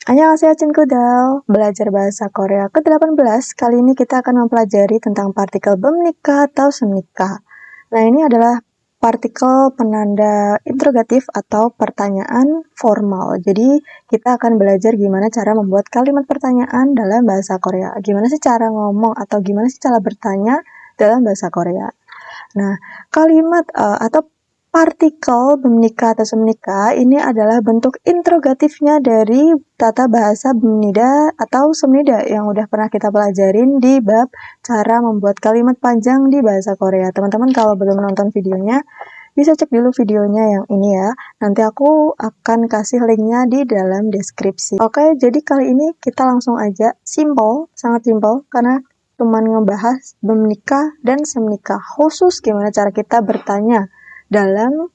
Annyeonghaseyo Cinkudal, belajar bahasa Korea ke-18. Kali ini kita akan mempelajari tentang partikel bemnika atau semnika. Nah, ini adalah partikel penanda interrogatif atau pertanyaan formal. Jadi, kita akan belajar gimana cara membuat kalimat pertanyaan dalam bahasa Korea. Gimana sih cara ngomong atau gimana sih cara bertanya dalam bahasa Korea. Nah, kalimat atau partikel bemnika atau semnika ini adalah bentuk interrogatifnya dari tata bahasa bemnida atau semnida yang udah pernah kita pelajarin di bab cara membuat kalimat panjang di bahasa Korea. Teman-teman kalau belum nonton videonya, bisa cek dulu videonya yang ini ya. Nanti aku akan kasih linknya di dalam deskripsi. Oke, jadi kali ini kita langsung aja simple, sangat simple karena cuman ngebahas bemnika dan semnika, khusus gimana cara kita bertanya dalam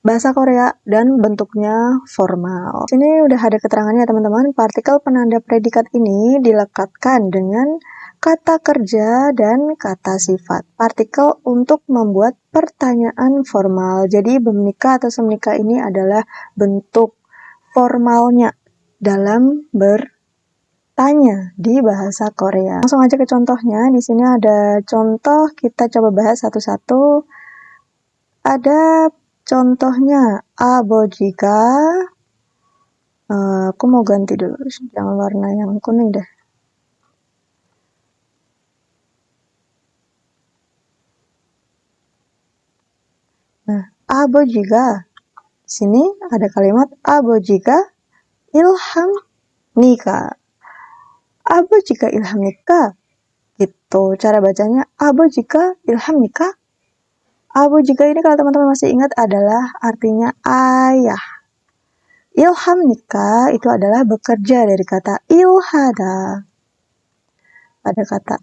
bahasa Korea dan bentuknya formal. Sini udah ada keterangannya teman-teman. Partikel penanda predikat ini dilekatkan dengan kata kerja dan kata sifat. Partikel untuk membuat pertanyaan formal. Jadi bemnika atau semnika ini adalah bentuk formalnya dalam bertanya di bahasa Korea. Langsung aja ke contohnya. Di sini ada contoh, kita coba bahas satu-satu. Ada contohnya abojiga. Aku mau ganti dulu, jangan warna yang kuning deh. Nah, abojiga. Sini ada kalimat abojiga ilham nika. Abojiga ilham nika. Gitu. Cara bacanya abojiga ilham nika. Abojiga ini kalau teman-teman masih ingat adalah artinya ayah. Ilham nika itu adalah bekerja dari kata ilhada. Ada kata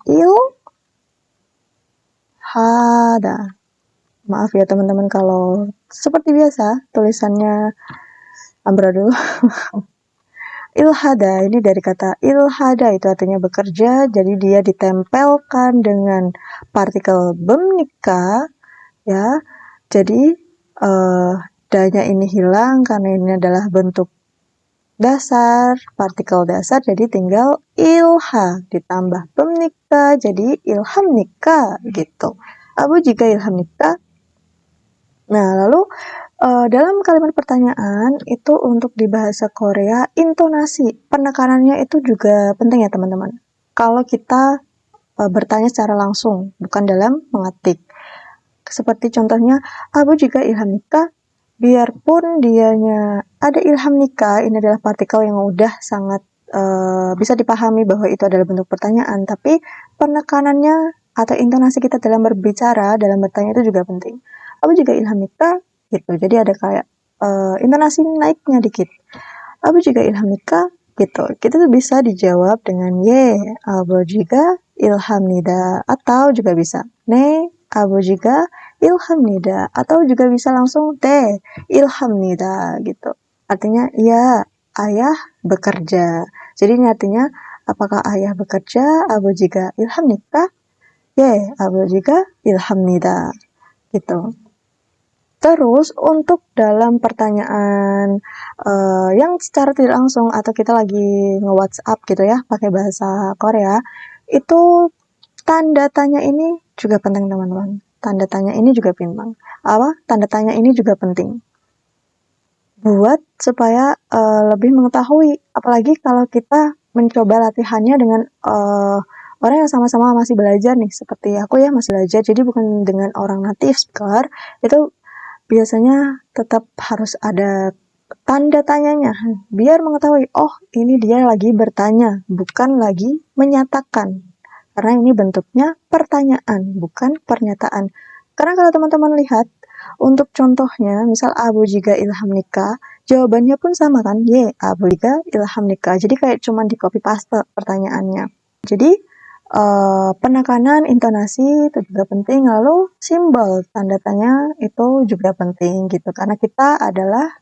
ilhada. Maaf ya teman-teman kalau seperti biasa tulisannya amburadul. Ilhada ini dari kata ilhada itu artinya bekerja, jadi dia ditempelkan dengan partikel bemnika ya. Jadi danya ini hilang karena ini adalah bentuk dasar, partikel dasar, jadi tinggal ilha ditambah bemnika jadi ilham nika gitu. Abu jika ilham nika. Nah, lalu dalam kalimat pertanyaan itu untuk di bahasa Korea, intonasi penekanannya itu juga penting ya teman-teman. Kalau kita bertanya secara langsung, bukan dalam mengetik. Seperti contohnya, Abu jika ilham nikah, biarpun dianya ada ilham nikah, ini adalah partikel yang udah sangat bisa dipahami bahwa itu adalah bentuk pertanyaan, tapi penekanannya atau intonasi kita dalam berbicara, dalam bertanya itu juga penting. Abu juga ilham nikah, gitu. Jadi ada kayak intonasi naiknya dikit. Abu juga ilham nikah, gitu. Kita tuh bisa dijawab dengan ye, abu juga ilham nida, atau juga bisa ne, abu juga ilham nida, atau juga bisa langsung te, ilham nida, gitu. Artinya ya, ayah bekerja. Jadi ini artinya apakah ayah bekerja, abu juga ilham nikah, ye, abu juga ilham nida, gitu. Terus untuk dalam pertanyaan yang secara tidak langsung atau kita lagi nge-WhatsApp gitu ya, pakai bahasa Korea, itu tanda tanya ini juga penting teman-teman. Tanda tanya ini juga penting. Tanda tanya ini juga penting. Buat supaya lebih mengetahui, apalagi kalau kita mencoba latihannya dengan orang yang sama-sama masih belajar nih, seperti aku ya masih belajar, jadi bukan dengan orang native speaker, itu biasanya tetap harus ada tanda tanyanya biar mengetahui oh ini dia lagi bertanya bukan lagi menyatakan, karena ini bentuknya pertanyaan bukan pernyataan. Karena kalau teman-teman lihat untuk contohnya misal abu jika ilham nikah, jawabannya pun sama kan, ye abu jika ilham nikah, jadi kayak cuman di copy paste pertanyaannya. Jadi penekanan intonasi itu juga penting, lalu simbol tanda tanya itu juga penting gitu, karena kita adalah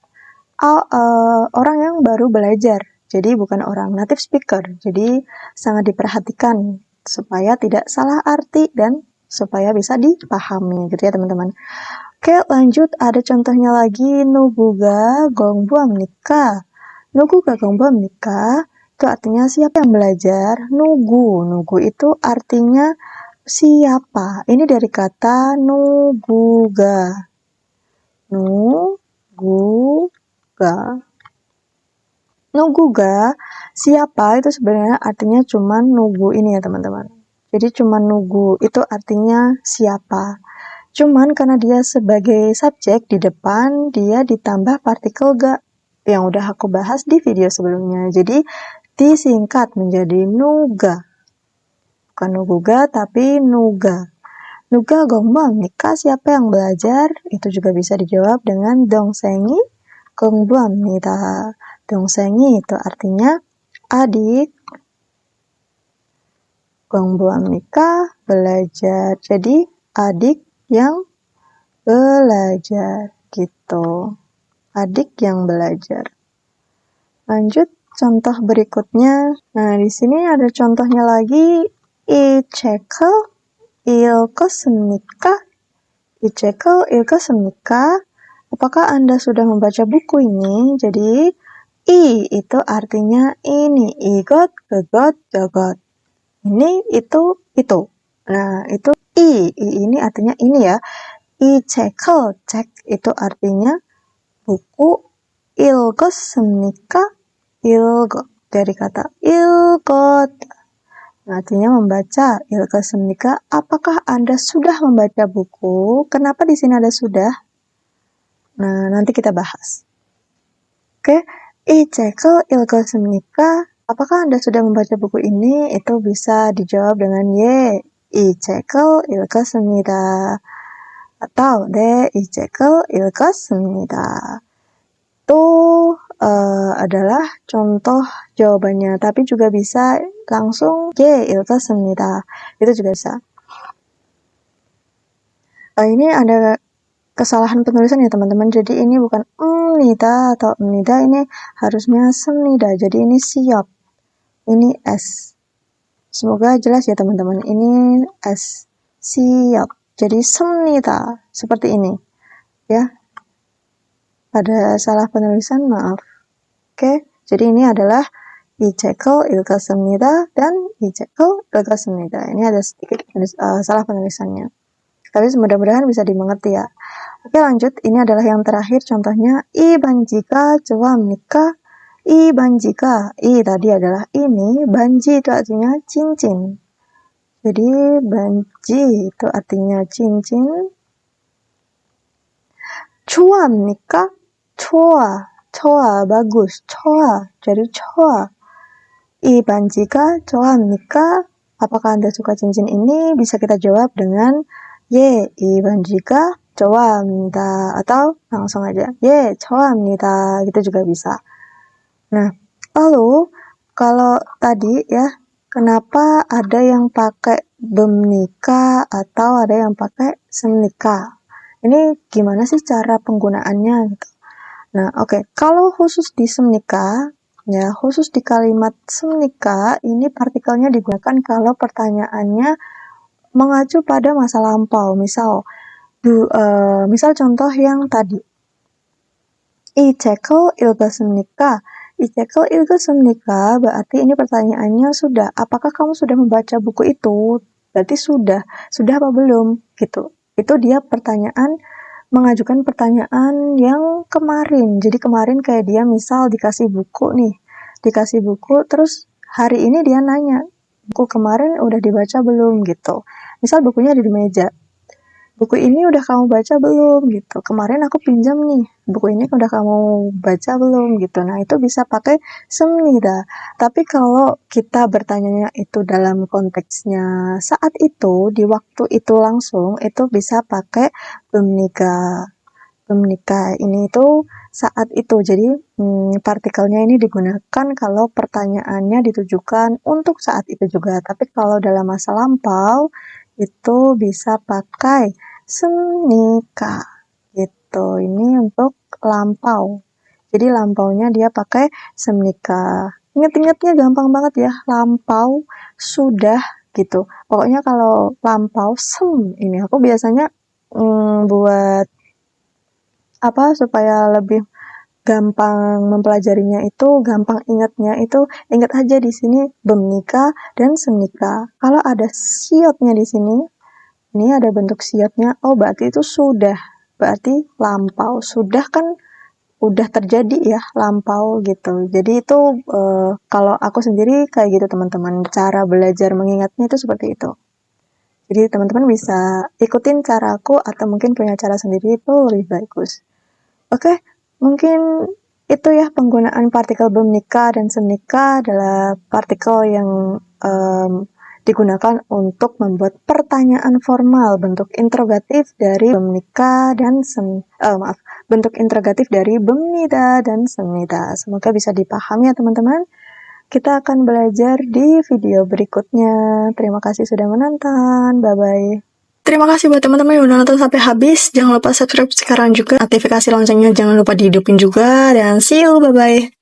orang yang baru belajar, jadi bukan orang native speaker, jadi sangat diperhatikan supaya tidak salah arti dan supaya bisa dipahami gitu ya teman-teman. Oke, lanjut ada contohnya lagi, nubuga gongbuam nikah. 누구가 공부합니까? Itu artinya siapa yang belajar. Nugu itu artinya siapa. Ini dari kata nuguga. Nuguga. Nuguga, siapa itu sebenarnya artinya cuman nugu ini ya teman-teman. Jadi cuman nugu itu artinya siapa. Cuman karena dia sebagai subjek di depan, dia ditambah partikel ga yang udah aku bahas di video sebelumnya. Jadi disingkat menjadi nuga. Bukan nuguga tapi nuga. Nuga gongbang nikah siapa yang belajar? Itu juga bisa dijawab dengan dongsengi 공부합니다. 동생이 itu artinya adik. 공부합니까? Belajar. Jadi adik yang belajar gitu. Adik yang belajar. Lanjut contoh berikutnya. Nah, di sini ada contohnya lagi. 이 책을 읽었습니까? 이 책을 읽었습니까? Apakah Anda sudah membaca buku ini? Jadi, I itu artinya ini. Igot, gegot, jogot. Ini, itu. Nah, itu I ini artinya ini ya. I cekel, cek itu artinya buku. 읽었습니까? 읽got. Dari kata 읽got. Artinya membaca. 읽었습니까? Apakah Anda sudah membaca buku? Kenapa di sini ada sudah? Nah, nanti kita bahas. Oke, 이 책을 읽었습니까? Apakah Anda sudah membaca buku ini? Itu bisa dijawab dengan 예, 이 책을 읽었습니다. Atau 네, 이 책을 읽었습니다. Itu adalah contoh jawabannya, tapi juga bisa langsung 예, 읽었습니다. Itu juga bisa. Ini ada kesalahan penulisan ya teman-teman. Jadi ini bukan nida atau nida, ini harusnya semnida. Jadi ini siap. Ini S. Semoga jelas ya teman-teman. Ini S. Siap. Jadi semnida. Seperti ini. Ya. Ada salah penulisan, maaf. Oke. Jadi ini adalah 이 책을 읽었습니다 dan 이 책을 읽었습니다. Ini ada sedikit salah penulisannya. Tapi mudah-mudahan bisa dimengerti ya. Oke, lanjut. Ini adalah yang terakhir contohnya. 이 반지가 좋아합니까? 이 반지가, 이 tadi adalah ini, banji itu artinya cincin. Jadi banji itu artinya cincin. 좋아합니까? 좋아, bagus, 좋아. Jadi 좋아. 이 반지가 좋아합니까? Apakah Anda suka cincin ini? Bisa kita jawab dengan 예, 이 반지가 좋아합니다. Atau langsung aja 예, 좋아합니다. Gitu juga bisa. Nah, lalu kalau tadi ya, kenapa ada yang pakai bemnika atau ada yang pakai semnika? Ini gimana sih cara penggunaannya gitu. Nah, oke. Kalau khusus di semnika, ya khusus di kalimat semnika, ini partikelnya digunakan kalau pertanyaannya mengacu pada masa lampau. Misal contoh yang tadi. 이 책을 읽었습니까? 이 책을 읽었습니까? Berarti ini pertanyaannya sudah. Apakah kamu sudah membaca buku itu? Berarti sudah. Sudah apa belum? Gitu. Itu dia pertanyaan, mengajukan pertanyaan yang kemarin. Jadi kemarin kayak dia misal dikasih buku nih. Dikasih buku, terus hari ini dia nanya, buku kemarin udah dibaca belum? Gitu. Misal bukunya ada di meja. Buku ini udah kamu baca belum? Gitu. Kemarin aku pinjam nih. Buku ini udah kamu baca belum? Gitu. Nah, itu bisa pakai semnida. Tapi kalau kita bertanyanya itu dalam konteksnya saat itu, di waktu itu langsung, itu bisa pakai bemnika. Bemnika ini itu saat itu. Jadi partikelnya ini digunakan kalau pertanyaannya ditujukan untuk saat itu juga. Tapi kalau dalam masa lampau itu bisa pakai semnika gitu. Ini untuk lampau. Jadi lampaunya dia pakai semnika. Ingat-ingatnya gampang banget ya. Lampau, sudah gitu. Pokoknya kalau lampau sem ini aku biasanya buat apa supaya lebih gampang mempelajarinya itu, gampang ingatnya itu, ingat aja di sini bemnika dan semnika. Kalau ada siotnya di sini, ini ada bentuk siotnya, oh berarti itu sudah, berarti lampau. Sudah kan udah terjadi ya, lampau gitu. Jadi itu kalau aku sendiri kayak gitu teman-teman, cara belajar mengingatnya itu seperti itu. Jadi teman-teman bisa ikutin caraku atau mungkin punya cara sendiri itu lebih bagus. Oke, mungkin itu ya penggunaan partikel bemnika dan semnika adalah partikel yang digunakan untuk membuat pertanyaan formal bentuk interrogatif dari bemnika dan bentuk interrogatif dari bemnida dan semnida. Semoga bisa dipahami ya teman-teman. Kita akan belajar di video berikutnya. Terima kasih sudah menonton. Bye-bye. Terima kasih buat teman-teman yang udah nonton sampai habis. Jangan lupa subscribe sekarang juga. Notifikasi loncengnya jangan lupa dihidupin juga. Dan see you. Bye-bye.